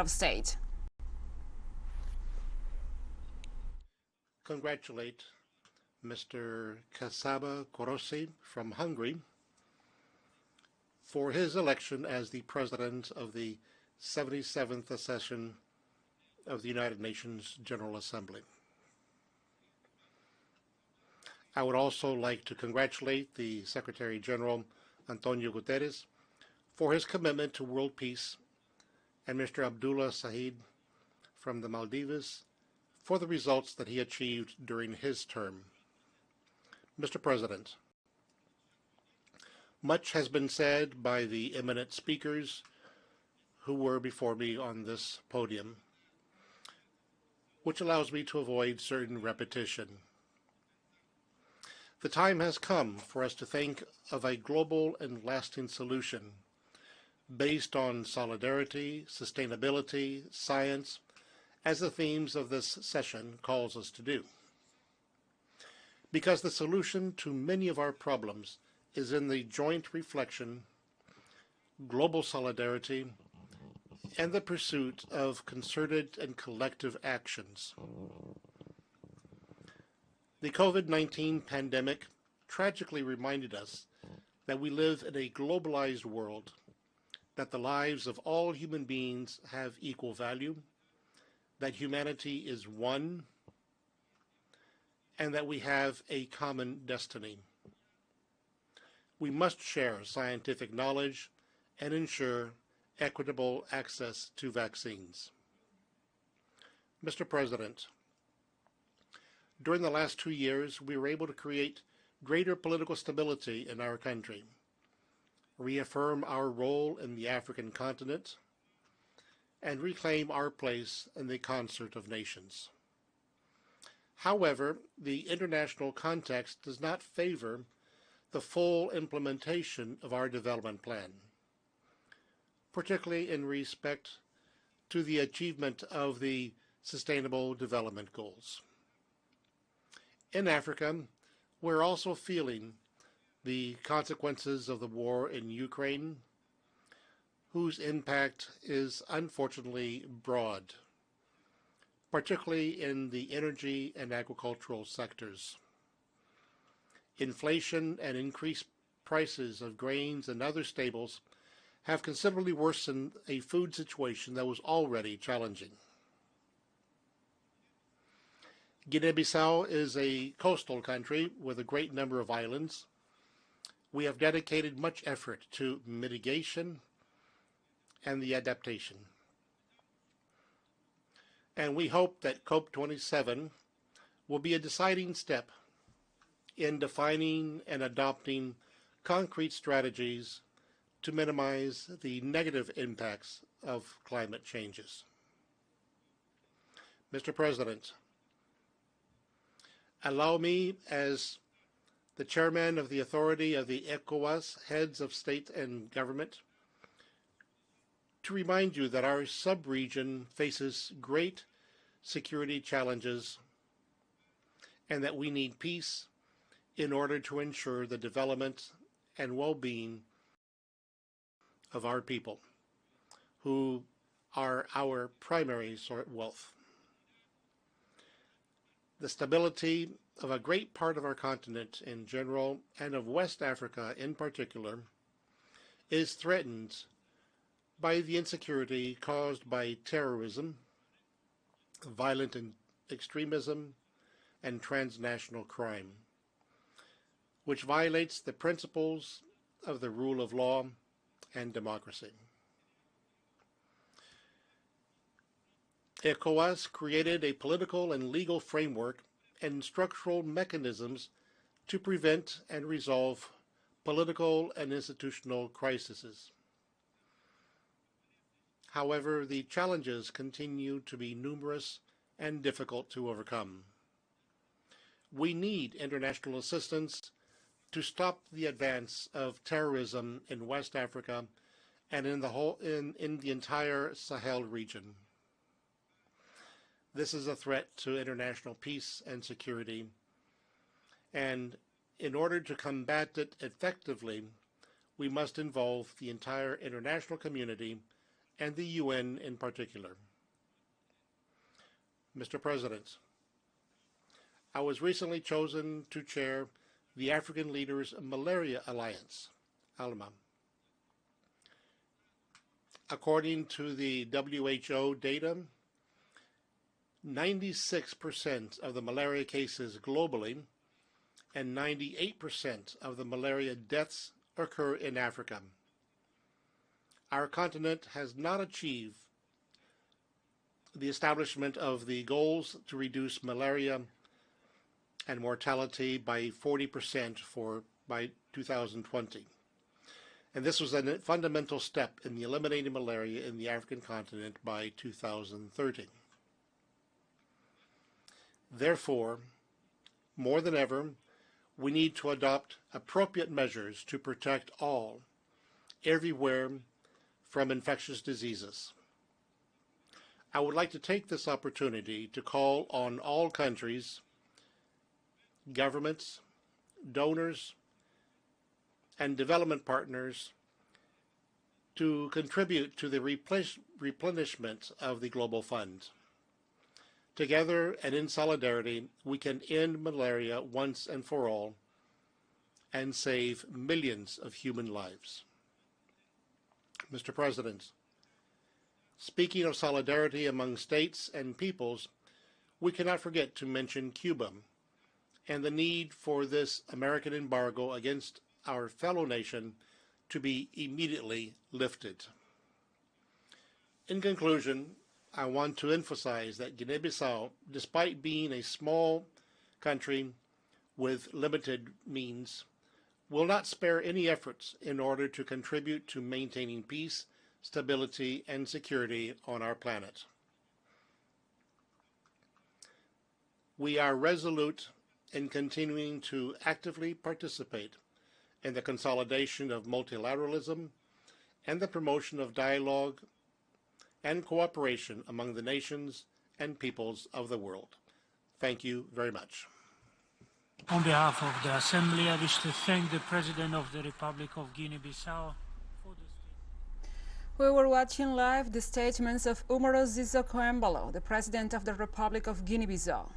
of State. Congratulate Mr. Kasaba Korosi from Hungary for his election as the President of the 77th session of the United Nations General Assembly. I would also like to congratulate the Secretary General Antonio Guterres for his commitment to world peace, and Mr. Abdullah Sahid from the Maldives for the results that he achieved during his term. Mr. President, much has been said by the eminent speakers who were before me on this podium, which allows me to avoid certain repetition. The time has come for us to think of a global and lasting solution based on solidarity, sustainability, science, as the themes of this session calls us to do. Because the solution to many of our problems is in the joint reflection, global solidarity, and the pursuit of concerted and collective actions. The COVID-19 pandemic tragically reminded us that we live in a globalized world, that the lives of all human beings have equal value, that humanity is one, and that we have a common destiny. We must share scientific knowledge and ensure equitable access to vaccines. Mr. President, during the last 2 years, we were able to create greater political stability in our country, reaffirm our role in the African continent, and reclaim our place in the concert of nations. However, the international context does not favor the full implementation of our development plan, particularly in respect to the achievement of the Sustainable Development Goals. In Africa, we're also feeling the consequences of the war in Ukraine, whose impact is unfortunately broad, particularly in the energy and agricultural sectors. Inflation and increased prices of grains and other staples have considerably worsened a food situation that was already challenging. Guinea-Bissau is a coastal country with a great number of islands. We have dedicated much effort to mitigation and the adaptation. And we hope that COP27 will be a deciding step in defining and adopting concrete strategies to minimize the negative impacts of climate changes. Mr. President, allow me, as the chairman of the authority of the ECOWAS, heads of state and government, to remind you that our sub-region faces great security challenges and that we need peace in order to ensure the development and well-being of our people, who are our primary wealth. The stability of a great part of our continent in general, and of West Africa in particular, is threatened by the insecurity caused by terrorism, violent extremism, and transnational crime, which violates the principles of the rule of law and democracy. ECOWAS created a political and legal framework and structural mechanisms to prevent and resolve political and institutional crises. However, the challenges continue to be numerous and difficult to overcome. We need international assistance to stop the advance of terrorism in West Africa and in the entire Sahel region. This is a threat to international peace and security, and in order to combat it effectively, we must involve the entire international community and the UN in particular. Mr. President, I was recently chosen to chair the African Leaders Malaria Alliance, ALMA. According to the WHO data, 96% of the malaria cases globally and 98% of the malaria deaths occur in Africa. Our continent has not achieved the establishment of the goals to reduce malaria and mortality by 40% by 2020. And this was a fundamental step in eliminating malaria in the African continent by 2030. Therefore, more than ever, we need to adopt appropriate measures to protect all, everywhere, from infectious diseases. I would like to take this opportunity to call on all countries, governments, donors, and development partners to contribute to the replenishment of the Global Fund. Together and in solidarity, we can end malaria once and for all and save millions of human lives. Mr. President, speaking of solidarity among states and peoples, we cannot forget to mention Cuba and the need for this American embargo against our fellow nation to be immediately lifted. In conclusion, I want to emphasize that Guinea-Bissau, despite being a small country with limited means, will not spare any efforts in order to contribute to maintaining peace, stability, and security on our planet. We are resolute in continuing to actively participate in the consolidation of multilateralism and the promotion of dialogue and cooperation among the nations and peoples of the world. Thank you very much. On behalf of the Assembly, I wish to thank the President of the Republic of Guinea-Bissau for the statement. We were watching live the statements of Úmaro Sissoco Embaló, the President of the Republic of Guinea-Bissau.